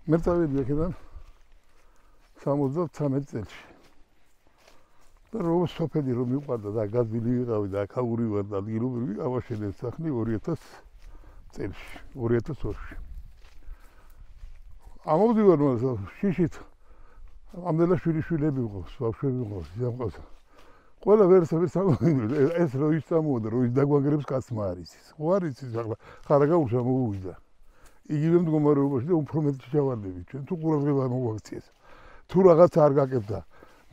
მე წავედი აქედან 73 წელში. და რომ სოფელი რომ მიყვარდა და გაზილი ვიყავი და აქაური ვარ და ადგილობრივი ავაშენე სახლი 2000 წელში, 2002-ში. ამოვდივარ შიშით ამდენა შვილები ვიყავს, ბავშვები ვიყავს, ზამყავს. ყველა ვერსა ეს რო ის წამოვიდა, რო ის დაგვანგრებს კაცმა არის ის. ხო არის ის ახლა ხარაგაულში მოვუვიდა. იგივე მდგომარეობაში და უფრო მეტი ჩავარდები ჩვენ თუ ყურადღება მოგვაქციეს. თუ რაღაც არ გაკეთდა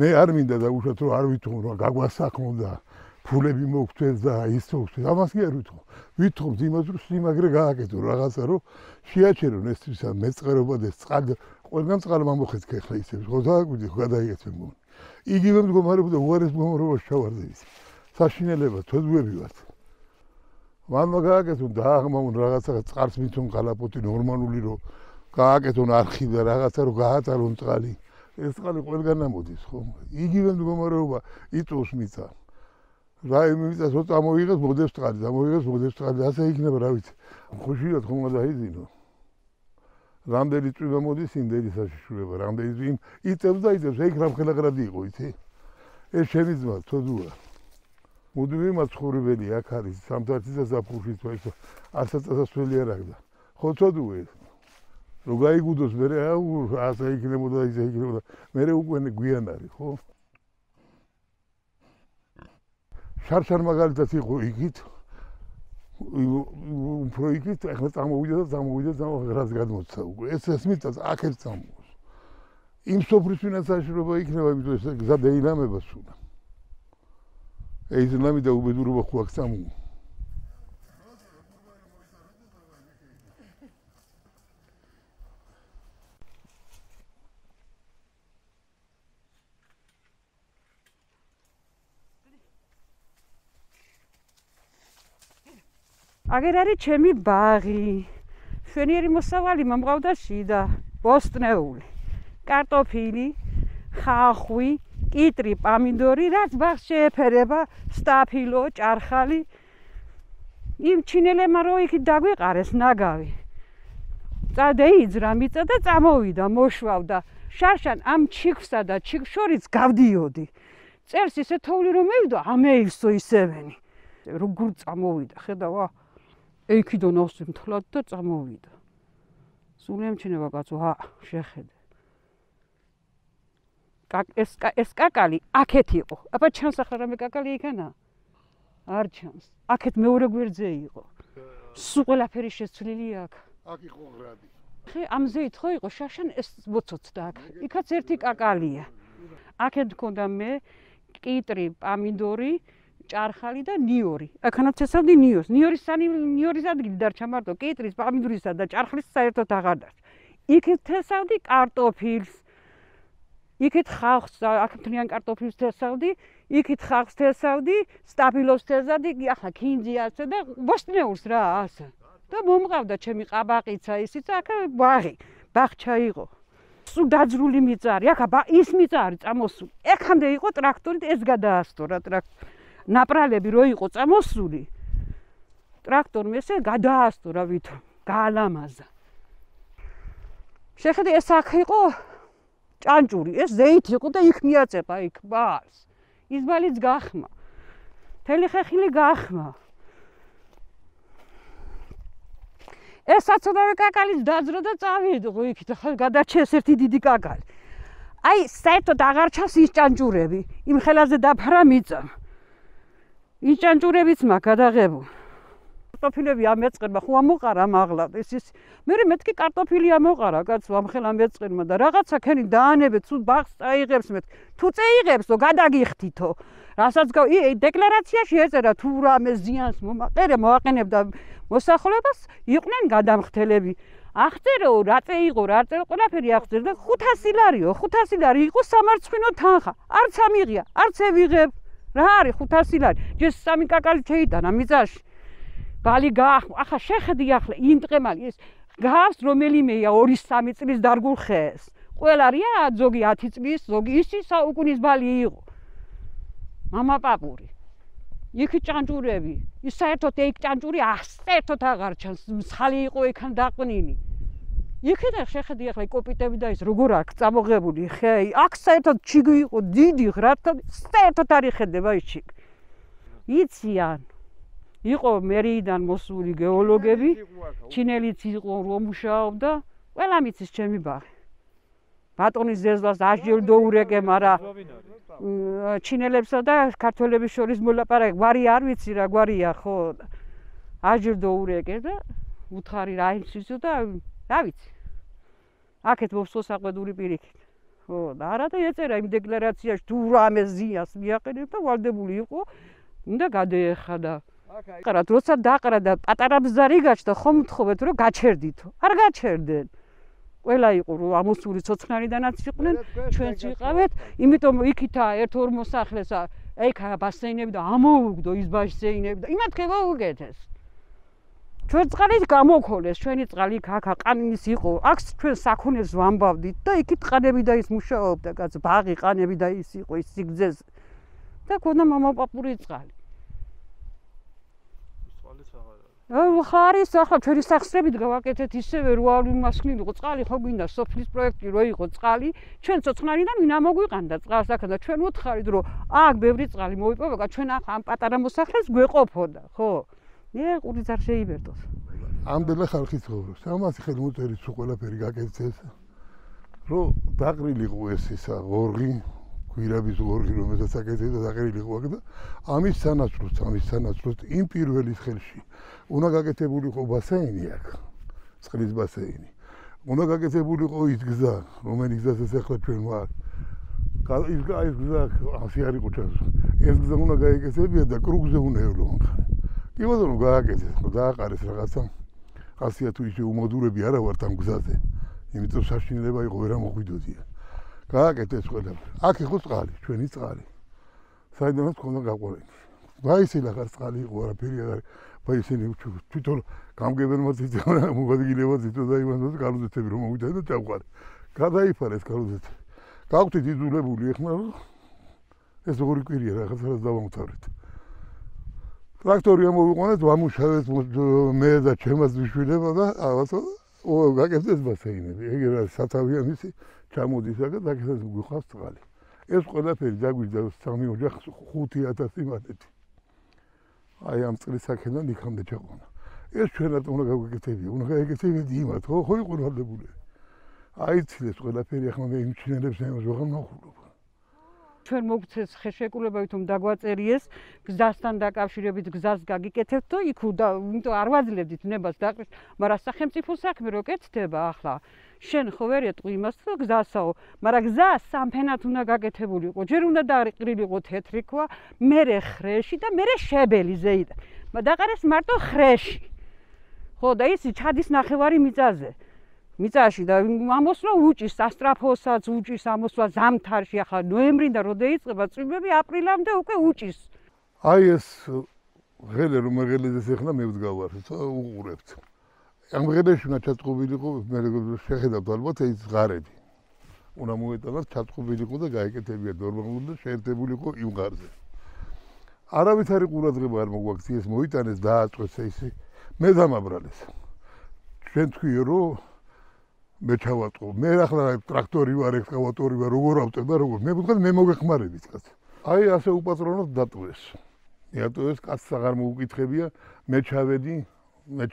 მე არ მინდა და უშუალოდ რომ არ ვითხოვ რომ გაგვასაქმო და ფულები მოგწეს და ის მოგწეს ამას კი არ ვითხოვ ვითხოვ იმას რომ სიმაგრე გააკეთო რაღაცა რომ შეაჩერონ ეს მეწყერობა და წყალ ყველგან წყალმა მოხეთქე ხა ისე ხო დააგვიდი ხო გადაიგეთე მომ იგივე მდგომარეობა უარეს მდგომარეობაში ჩავარდები საშინელება თოძუები ვართ მანმა გააკეთო და აღმამონ რაღაცა წყალს მithon კალაპოტი ნორმალური რომ გააკეთონ არხი და რაღაცა რომ გაატარონ წყალი ეს წყალი ყველგან ამოდის ხო იგივე მდგომარეობა იწვევს მიწა რა იმის როცა ამოიღეს მოდებს წყალი ასე იქნება რა ვიცი ხუშიად ხომ გადაიძინო რამდენი წვიმა მოდის იმდენი საშიშროება რამდენი წვიმ იწევს და იწევს ეგ რამხელაღრადი იყო იცი ეს ჩემი ძმა თოდუა მუდმივი მაცხოვრებელი აქ არის სამთართის და ზაფხულშიც ეს არცაცასველი არ აქვს ხო თოდუა ეს რო გაიგუდოს მე ასე იქნებოდა ისე იქნებოდა მე უკვე გვიან არის ხო შარშარ მაგალითად იყო იქით უფრო იქით ახლა წამოვიდა რას გადმოცა უკვე ეს მიწას აქეთ წამოვს იმ სოფლის ფინანსაშრობა იქნება იმიტომ ეს გზა დაინამება სულ ეს ნამი და უბედურობა ხო აქ წამოვ აგერ არის ჩემი ბაღი. შვენიერი მოსავალი მომყავდა შიდა, ბოსტნეული, კარტოფილი, ხახვი, კიტრი, პამინდორი, რაც ბაღს შეეფერება, სტაფილო, ჭარხალი. იმ ჩინელებმა რო იქით დაგვიყარეს ნაგავი. წადეიძრა მიწა და წამოვიდა, მოშვავდა. შარშან ამ ჩიქვსა და ჩიქვს შორის გავდიოდი. წელს ისე თოვლი რომ მივიდა, ამეივსო ისევენი. როგორ წამოვიდა, ხედავა ეიქიდონ ავსიმთლად და წამოვიდა. სულ ემჩნევა კაცო, შეხედე. ეს კაკალი აქეთ იყო. აბა ჩანს ახლა რამე კაკალი იქანა? არ ჩანს. აქეთ მეორე გვერდზე იყო. სულ ყველაფერი შეცვლილი აქ. აქ იყო ღრადი. ხე ამზეით ხო იყო შარშან ეს მოცოცდა აქ. იქაც ერთი კაკალია. აქეთ მქონდა მე კიტრი, პამინდორი ჭარხალი და ნიორი. აქანაც ესავდი ნიორს. ნიორის ადგილი დარჩა მარტო კიტრის, პამინდურისა და ჭარხლის საერთოდ აღარ დარჩა. იქით ესავდი კარტოფილს. იქით ხავხს, აქ მთლიან კარტოფილს ესავდი, იქით ხავხს ესავდი, სტაფილოს ესავდი, ახლა ქინძი ასე და ბოსტნეულს რა ასე. და მომყავდა ჩემი ყაბაყიცა ისიც აქ ბაღჩა იყო. სულ დაძრული მიწა არის. აქ ის მიწა არის წამოსული. ეხამდე იყო ტრაქტორით ეს გადაასწორა ტრაქტორი. ნაპრალები რო იყო წამოსული ტრაქტორმა ესე გადაასწორა ვითომ გაალამაზა შეხედე ეს აქ იყო ჭანჭური ეს ზეით იყო და იქ მიაწეპა იქ ბალს ის ბალიც გახმა მთელი ხეხილი გახმა ეს საცოდავე კაკალის დაძრა და წავიდო იქით ახლა გადაჩეს ერთი დიდი კაკალი აი საერთოდ აღარ ჩანს ის ჭანჭურები იმ ხელაზე დაფარა მიწა ის ჭანჭურებიც მაქვს გადაღებულ. კარტოფილები ამეწყერმა ხო ამოყარა მაღლა ეს მე მეთქი კარტოფილი ამოყარა კაცო ამ ხელ ამეწყერმა და რაღაცა ქენი დაანებეთ სულ ბაღს წაიღებს მე თუ წაიღებსო გადაგიხთითო რასაც დეკლარაციაში ეწერა თუ რამე ზიანს მოაყენებდა მოსახლეობას იყვნენ გადამხდელები აღწერო რა წეიღო რა წეიღო ყველაფერი აღწერდა 500 ლარიო 500 ლარი იყო სამარცხვინო თანხა არც ამიღია არც ევიღებ რა არის 500 ლარი ჯერ სამი კაკალი შეიტანა მიწაში ბალი გაახმა ახლა შეხედი ახლა იმ ტყემალი ეს გავს რომელიმეა 2-3 წლის დარგულ ხეს ყველა რია ზოგი 10 წლის ზოგი ისი საუკუნის ბალი იყო მამა პაპური იქ ჭანჭურები ის საერთოდ ეგ ჭანჭური საერთოდ აღარ ჩანს მსხალი იყო იქან დაყნილი იქიდან შეხედი ახლა კოპიტები და ის როგორ აქვს წამოღებული ხე აქ საერთოდ ჩიგი იყო დიდი რა საერთოდ არ იხედება ის ჩიგი იციან იყო მერიიდან მოსული გეოლოგები ჩინელიც იყო რომ მუშაობდა ყველა მიცის ჩემი ბაღი ბატონის ზეზლას ასჯერ დაურეკე მაგრამ ჩინელებსა და ქართველების შორის მოლაპარაკე გვარი არ ვიცი რა გვარია ხო ასჯერ დაურეკე და უთხარი რა იცისო და რა ვიცი აქეთ მოვსო საყვედური პირიქით ხო და არა და ეწერა იმ დეკლარაციაში თუ რამე ზიანს მიაყენებ და ვალდებული იყო უნდა გადაეხადა ყრათ როცა დაყრა და პატარა ბზარი გაჩნდა ხომ მთხოვეთ რომ გაჩერდითო არ გაჩერდნენ ყველა იყო რომ ამოსული ცოცხლიანიდანაც იყვნენ ჩვენც ვიყავეთ იმიტომ იქითა ერთ-ორ მოსახლესა ეკა ბასეინები და ამოუგდო ის ბასეინები და იმათ ხება უკეთეს ჩვენ წყალი გამოქოლეს ჩვენი წყალი აქ ყანინის იყო აქ ჩვენ საქონელს ვამბავდით და იქით ყანები და ის მუშაობდა კაც ბაღი ყანები და ის იყო ის სიგძეს და ქონდა მამაპაპური წყალი ხარის ახლა ჩვენი სახსრებით გავაკეთეთ ისევე რო არ იმასქნილიყო წყალი ხო გვინდა სოფლის პროექტი რო იყო წყალი ჩვენ ცოცხლარიდან ვინ ამოგვიყანდა წყალს აქ და ჩვენ უთხარით რომ აქ ბევრი წყალი მოიპოვება ჩვენ ახ ამ პატარა მოსახლეს გვეყოფოდა ხო მე ყურიც არ შეიბერდოს ამდენად ხალხი ცხოვრობს ამას ხელმოწერით სულ ყველაფერი გაკეთეს რომ დაყრილიყო ეს ისა ღორღი გვირაბის ღორღი რომელსაც აკეთეს და დაყრილიყო აქ და ამის სანაცვლოდ იმ პირველის ხელში უნდა გაკეთებულიყო ბასეინი აქ წყლის ბასეინი უნდა გაკეთებულიყო ის გზა რომელიც გზასაც ახლა ჩვენ ვარ ის გზა ასე არ იყო ჩას ეს გზა უნდა გაეკეთებინა და კრუგზე უნდა ევლონ კი ბატონო გააკეთეს ხო დააყარეს რაღაცა ხასია თუ ისე უმოდურები არა ვართ ამ გზაზე იმიტომ საშინელება იყო ვერ ამოგვიდოდია გააკეთეს ყველაფერი აქ იყო წყალი ჩვენი წყალი საიდანაც ქონდა გაყვანილი ვაისილა ხარ წყალი იყო არაფერი არ ვაისილი თვითონ გამგებელმაც იწონა მოგადგილებას იწოდა იმასაც კალუზეთები რომ მოვიდა და ჩავყარე გადაიფარეს კალუზეთი გავხდით იძულებული ეხლა ეს როგორი კვირია რაღაცას დავამთავრეთ ტრაქტორი ამოვიყვანეთ ვამუშავეთ მე და ჩემს შვილებმა და რაღაცა გაკეთეს ბასეინები ეგ რა სათავეა მისი ჩამოდის აქ და დაკეთეს გვიხავს წყალი ეს ყველაფერი დაგვიძა სამი ოჯახს 5000 მანეთი აი ამ წლის აქედან იქამდე ჩაყვანა ეს ჩვენად უნდა გავაკეთებია უნდა გაეკეთებინა იმათ ხო იყო ვალდებული აიცილეს ყველაფერი ახლა მე იმ ჩინელებს ამას ვაღარ ნახულობ ჩვენ მოგცეს ხელშეკრულება ვითომ დაგვაწერიეს გზასთან დაკავშირებით გზას გაგიკეთებთ და იქ იმიტომ არ ვაძლევდით ნებას დაყრით მაგრამ სახელმწიფო საქმე რო კეთდება ახლა შენ ხო ვერ ეტყვი იმას რომ გზასაო მაგრამ გზა სამფენად უნდა გაკეთებულიყო ჯერ უნდა დაყრილიყო თეთრი ქვა მერე ხრეში და მერე შებელი ზეიდან დაყარეს მარტო ხრეში ხო და ისი ჩადის ნახევარი მიწაზე მიწაში და ამოსვლა უჭის ასტრაფოსაც უჭის ამოსვლა ზამთარში ახლა ნოემბრიდან რო დაიწყება წვიმები აპრილამდე უკვე უჭის აი ეს ღელე რომ ღელეზე ახლა მე ვდგავარ უყურებთ ამ ღელეში უნდა ჩაწყობილიყო მე შეხედავთ ალბათ ეს ღარები უნდა მოეტანოთ ჩაწყობილიყო და გაეკეთებინა ნორმალურად და შეერთებულიყო იმ ღარზე არავითარი ყურადღება არ მოგვაქცია ეს მოიტანეს დააწყვეს ისე მე დამაბრალეს ჩვენ თქვიო რომ მე ჩავატყო მე ახლა ტრაქტორი ვარ ექსკავატორი ვარ როგორ ავტება როგორ მე ვთქვათ მე მოგეხმარებით კაც აი ასე უპატრონოდ დატყვეს მეატოვეს კაცს აღარ მოუკითხებია მე ჩავედი მე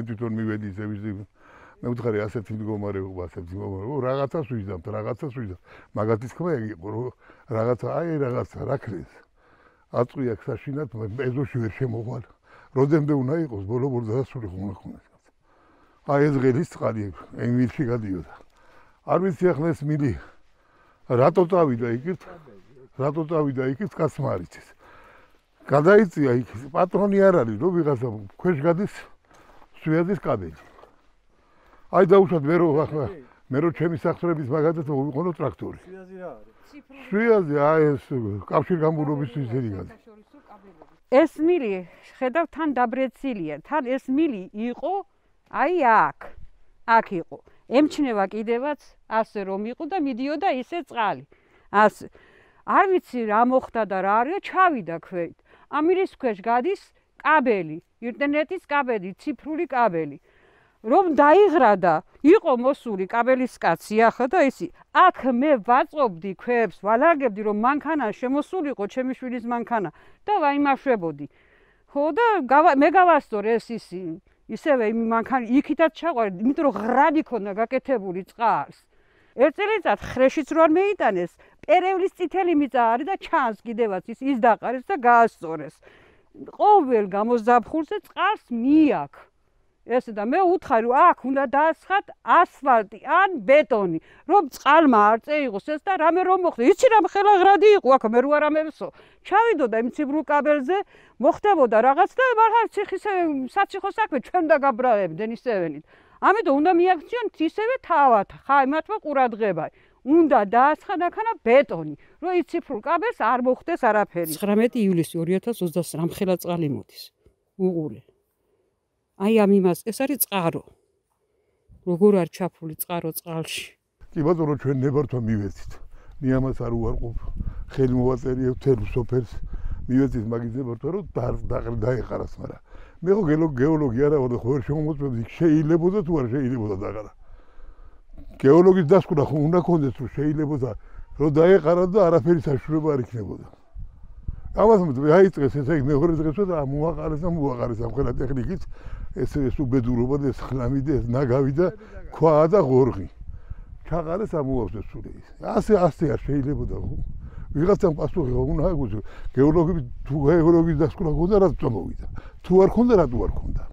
თვითონ მივედი ისე ვიზი მე ვთხარი ასეთი მდგომარეობა რაღაცას ვიზამთ მაგათი თქმა იყო რომ რაღაცა რა ქრეს აწყვია საშინად ეზოში ვერ შემოვალ როდემდე უნდა იყოს ბოლო დასასრული ხომ ხონეს აი ეს ღელის წყალი იმ მილში გადიოდა არ ვიცი ახლა ეს მილი რატო წავიდა იქით კაცმა არ იცის გადაიწია იქ პატრონი არ არის რომ ვიღაცა ქვეშ გადის სვიაზის კაბელი აი დაუშვათ მე რო ჩემი სახსრების მაგათაც მოვიყონო ტრაქტორი სვიაზი აი ეს კავშირგამბურობის ისეთი გადის ეს მილი ხედავ თან დაბრეცილია თან ეს მილი იყო აი აქ იყო ემჩნევა კიდევაც ასე რომ იყო და მიდიოდა ისე წყალი ასე არ ვიცი რა მოხდა და რა არის ჩავიდა ქვით ამირის ქვეშ გადის კაბელი ინტერნეტის კაბელი ციფრული კაბელი რომ დაიღრა და იყო მოსული კაბელის კაცი ახლა და ისი აქ მე ვაწყობდი ქვებს ვალაგებდი რომ მანქანა შემოსულიყო ჩემი შვილის მანქანა და ვაიმაშვებოდი ხო და მე გავასწორე ეს ისი ისევე იმ მანქანა იქითაც ჩაყვარე იმიტომ რომ ღრადი ქონდა გაკეთებული წყალს ერთ წელიწად ხრეშიც რო არ მეიტანეს პერევლის წითელი მიწა არის და ჩანს კიდევაც ის დაყარეს და გაასწორეს ყოველ გამოზაფხულზე წყალს მიაქ ესე და მე უთხარი რომ აქ უნდა დაასხათ ასფალტი ან ბეტონი რომ წყალმა არ წეიღოს ეს და რამე რომ მოხდა იცი რამ ხელა ღრადი იყო აქ მე რო არ ამევსო ჩავიდოდა იმ ციბრულ კაბელზე მოხდებოდა რაღაც და მართლა საციხო საქმე ჩვენ დაგაბრალებდნენ ისევენით ამიტომ უნდა მიაქციონ ისევე თავად ხა მათმა ყურადღება უნდა დაასხან აქანა ბეტონი რომ ის ციფრულ კაბელს არ მოხდეს არაფერი 19 ივლისი 2023 რამ ხელა წყალი მოდის უყურე აი ამ იმას ეს არის წყარო როგორ არ ჩაფული წყარო წყალში კი ბატონო ჩვენ ნებართვა მივეცით მე ამას არ უარყოფ ხელი მოვაწერია თელ სოფელს მივეცით მაგის ნებართვა რომ დაეყარას მაგრამ მე ხო გეოლოგი არა ვარ ხო ვერ შემოწმებდი შეიძლებოდა თუ არ შეიძლებოდა დაყარა გეოლოგის დასკვნა ხო უნდა კონდეს რომ შეიძლებოდა რომ დაეყარა და არაფერი საშუალება არ იქნებოდა ამას დაიწყეს ესე იგი მეორე დღესვე და მოაყარეს ამ ყველა ტექნიკით ეს უბედურობა და ეს ხლამი და ეს ნაგავი და ქვა და ღორღი ჩაყარეს ამოავსეს სული ასე არ შეიძლებოდა ხო ვიღაცამ პასუხი უნდა აგუზო გეოლოგის დასკვნა ქონდა რაც წამოვიდა თუ არ ქონდა რატო არ ქონდა